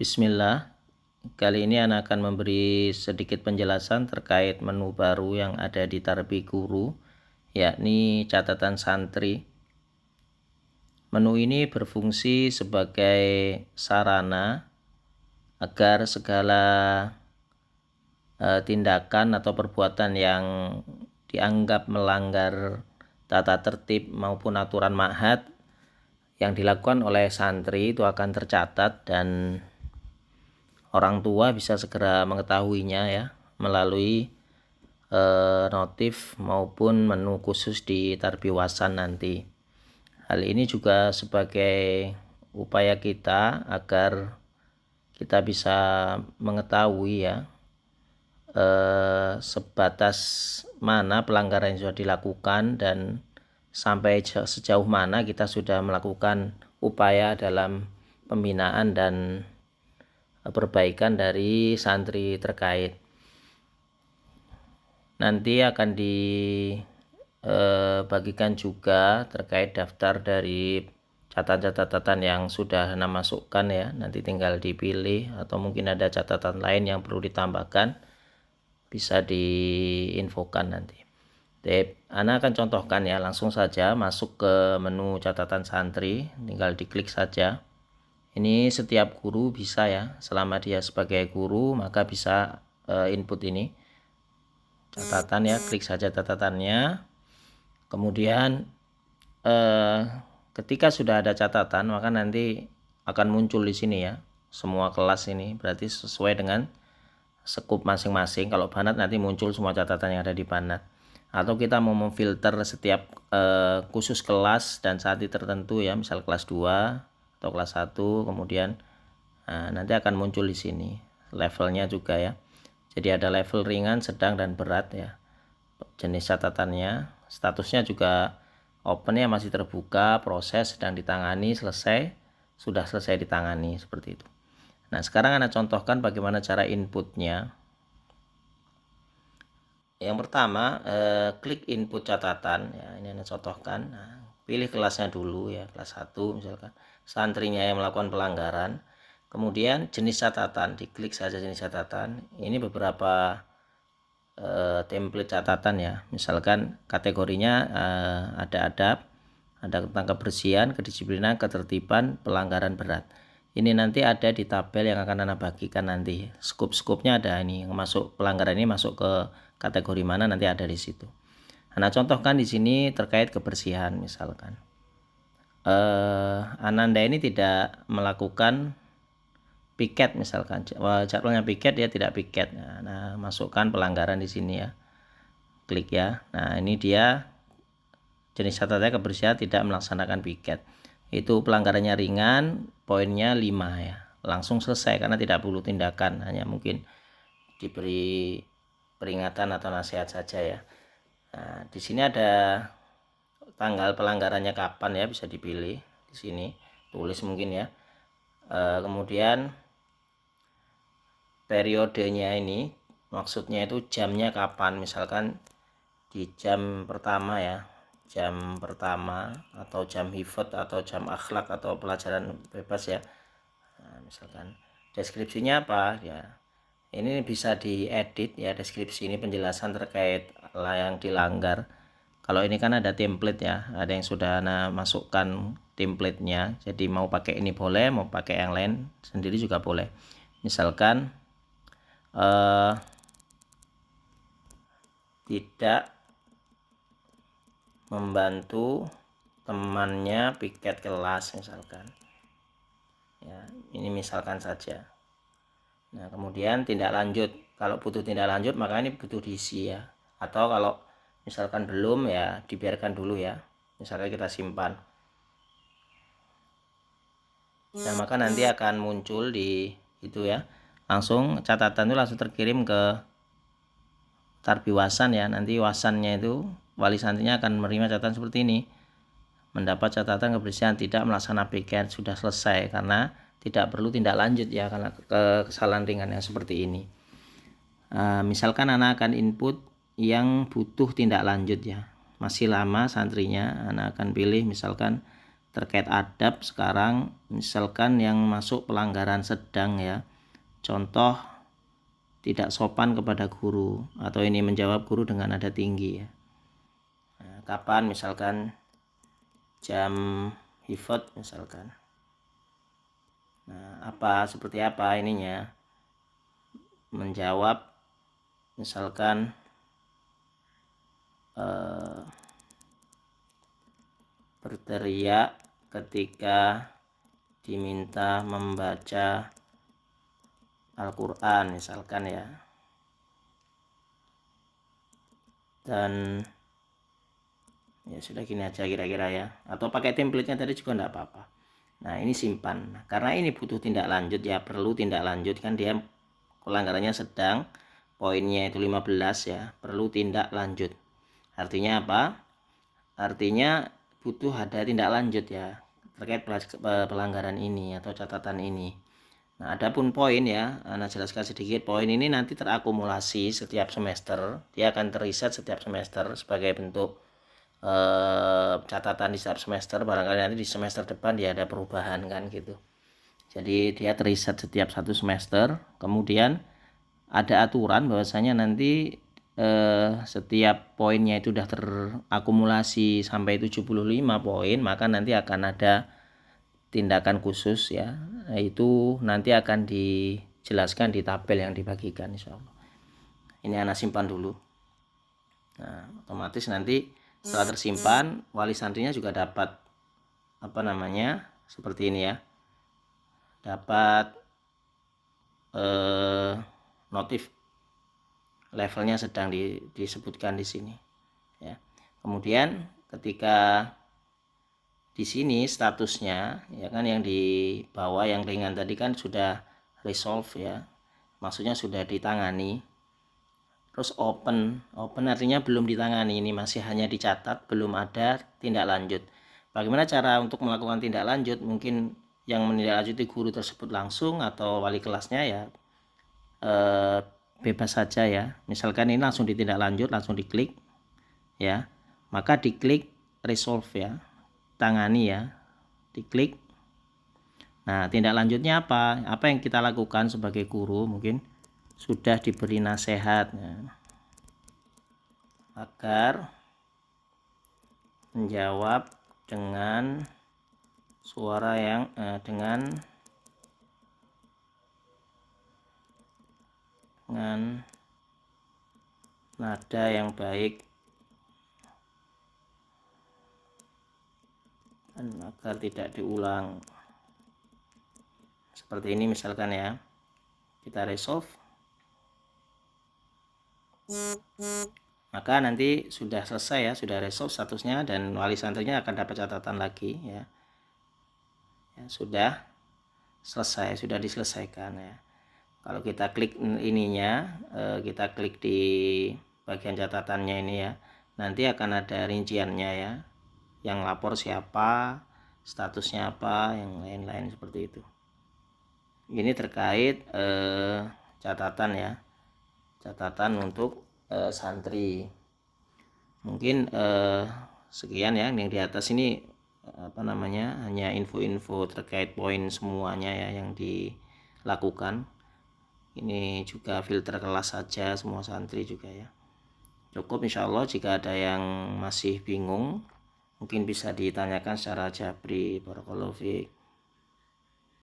Bismillah, kali ini Ana akan memberi sedikit penjelasan terkait menu baru yang ada di Tarbi Guru, yakni catatan santri. Menu ini berfungsi sebagai sarana agar segala tindakan atau perbuatan yang dianggap melanggar tata tertib maupun aturan ma'had yang dilakukan oleh santri itu akan tercatat dan orang tua bisa segera mengetahuinya ya melalui notif maupun menu khusus di Tarbiwasan nanti. Hal ini juga sebagai upaya kita agar kita bisa mengetahui ya sebatas mana pelanggaran yang sudah dilakukan dan sampai sejauh mana kita sudah melakukan upaya dalam pembinaan dan perbaikan dari santri terkait. Nanti akan dibagikan juga terkait daftar dari catatan-catatan yang sudah Ana masukkan ya. Nanti tinggal dipilih atau mungkin ada catatan lain yang perlu ditambahkan, bisa diinfokan nanti. Ana akan contohkan ya, langsung saja masuk ke menu catatan santri, tinggal diklik saja. Ini setiap guru bisa ya, selama dia sebagai guru maka bisa input ini catatan ya, klik saja catatannya. Kemudian ketika sudah ada catatan maka nanti akan muncul di sini ya semua kelas ini, berarti sesuai dengan skup masing-masing. Kalau Banat nanti muncul semua catatan yang ada di Banat. Atau kita mau memfilter setiap khusus kelas dan saat tertentu ya, misal kelas 2 atau kelas 1, kemudian nanti akan muncul di sini levelnya juga ya. Jadi ada level ringan, sedang, dan berat ya. Jenis catatannya, statusnya juga open ya, masih terbuka, proses sedang ditangani, selesai, sudah selesai ditangani, seperti itu. Nah, sekarang Ana contohkan bagaimana cara inputnya. Yang pertama, klik input catatan ya, ini Ana contohkan. Nah, pilih kelasnya dulu ya, kelas 1 misalkan, santrinya yang melakukan pelanggaran. Kemudian jenis catatan, diklik saja jenis catatan. Ini beberapa template catatan ya, misalkan kategorinya ada adab, ada tentang kebersihan, kedisiplinan, ketertiban, pelanggaran berat. Ini nanti ada di tabel yang akan Ana bagikan nanti. Skup-skupnya ada ini, yang masuk pelanggaran ini masuk ke kategori mana nanti ada di situ. Ana contohkan di sini terkait kebersihan misalkan. Ananda ini tidak melakukan piket misalkan, jadwalnya piket dia tidak piket. Nah, masukkan pelanggaran di sini ya, klik ya. Nah, ini dia jenis catatannya kebersihan tidak melaksanakan piket. Itu pelanggarannya ringan, poinnya 5 ya, langsung selesai karena tidak perlu tindakan, hanya mungkin diberi peringatan atau nasihat saja ya. Nah, di sini ada tanggal pelanggarannya kapan ya, bisa dipilih di sini, tulis mungkin ya. Kemudian periodenya ini maksudnya itu jamnya kapan, misalkan di jam pertama ya, jam pertama atau jam hifat atau jam akhlak atau pelajaran bebas ya. Nah, misalkan deskripsinya apa ya, ini bisa diedit ya, deskripsi ini penjelasan terkait yang dilanggar. Kalau ini kan ada template ya, ada yang sudah Ana masukkan templatenya, jadi mau pakai ini boleh, mau pakai yang lain sendiri juga boleh. Misalkan tidak membantu temannya piket kelas misalkan ya, ini misalkan saja. Nah, kemudian tindak lanjut, kalau butuh tindak lanjut maka ini butuh diisi ya, atau kalau misalkan belum ya dibiarkan dulu ya, misalnya kita simpan. Nah, maka nanti akan muncul di itu ya, langsung catatan itu langsung terkirim ke Tarbiwasan ya. Nanti wasannya itu, wali santrinya akan menerima catatan seperti ini, mendapat catatan kebersihan tidak melaksanakan piket, sudah selesai, karena tidak perlu tindak lanjut ya karena kesalahan ringan yang seperti ini. Misalkan Ana akan input yang butuh tindak lanjut ya, masih lama santrinya, Ana akan pilih misalkan terkait adab sekarang, misalkan yang masuk pelanggaran sedang ya, contoh tidak sopan kepada guru atau ini menjawab guru dengan nada tinggi ya. Nah, kapan misalkan jam hifat misalkan. Nah, seperti apa ininya? Menjawab misalkan berteriak ketika diminta membaca Al-Quran misalkan ya, dan ya sudah gini aja kira-kira ya, atau pakai template-nya tadi juga enggak apa-apa. Nah ini simpan, karena ini butuh tindak lanjut ya, perlu tindak lanjut kan, dia pelanggarannya sedang, poinnya itu 15 ya, perlu tindak lanjut. Artinya apa? Artinya butuh ada tindak lanjut ya terkait pelanggaran ini atau catatan ini. Nah, adapun poin ya, Anda jelaskan sedikit. Poin ini nanti terakumulasi setiap semester. Dia akan teriset setiap semester sebagai bentuk catatan di setiap semester. Barangkali nanti di semester depan dia ada perubahan kan gitu. Jadi dia teriset setiap satu semester. Kemudian ada aturan bahwasanya nanti setiap poinnya itu sudah terakumulasi sampai 75 poin, maka nanti akan ada tindakan khusus ya, itu nanti akan dijelaskan di tabel yang dibagikan insyaallah. Ini Anda simpan dulu. Nah, otomatis nanti setelah tersimpan, wali santrinya juga dapat seperti ini ya, dapat notif levelnya sedang disebutkan di sini ya. Kemudian ketika di sini statusnya ya kan, yang di bawah yang ringan tadi kan sudah resolve ya, maksudnya sudah ditangani. Terus open artinya belum ditangani, ini masih hanya dicatat, belum ada tindak lanjut. Bagaimana cara untuk melakukan tindak lanjut? Mungkin yang menindaklanjuti guru tersebut langsung atau wali kelasnya ya, bebas saja ya. Misalkan ini langsung ditindaklanjut, langsung diklik ya, maka diklik resolve ya, tangani ya, diklik. Nah tindak lanjutnya apa yang kita lakukan sebagai guru? Mungkin sudah diberi nasihat ya, agar menjawab dengan suara yang dengan nada yang baik dan agar tidak diulang. Seperti ini misalkan ya, kita resolve, maka nanti sudah selesai ya, sudah resolve statusnya, dan wali santrinya akan dapat catatan lagi ya, sudah selesai, sudah diselesaikan ya. Kalau kita klik ininya, kita klik di bagian catatannya ini ya, nanti akan ada rinciannya ya, yang lapor siapa, statusnya apa, yang lain-lain seperti itu. Ini terkait catatan ya, catatan untuk santri. Mungkin sekian ya, yang di atas ini hanya info-info terkait poin semuanya ya yang dilakukan. Ini juga filter kelas saja, semua santri juga ya. Cukup insyaallah. Jika ada yang masih bingung mungkin bisa ditanyakan secara jabri. Barakallahu fiik.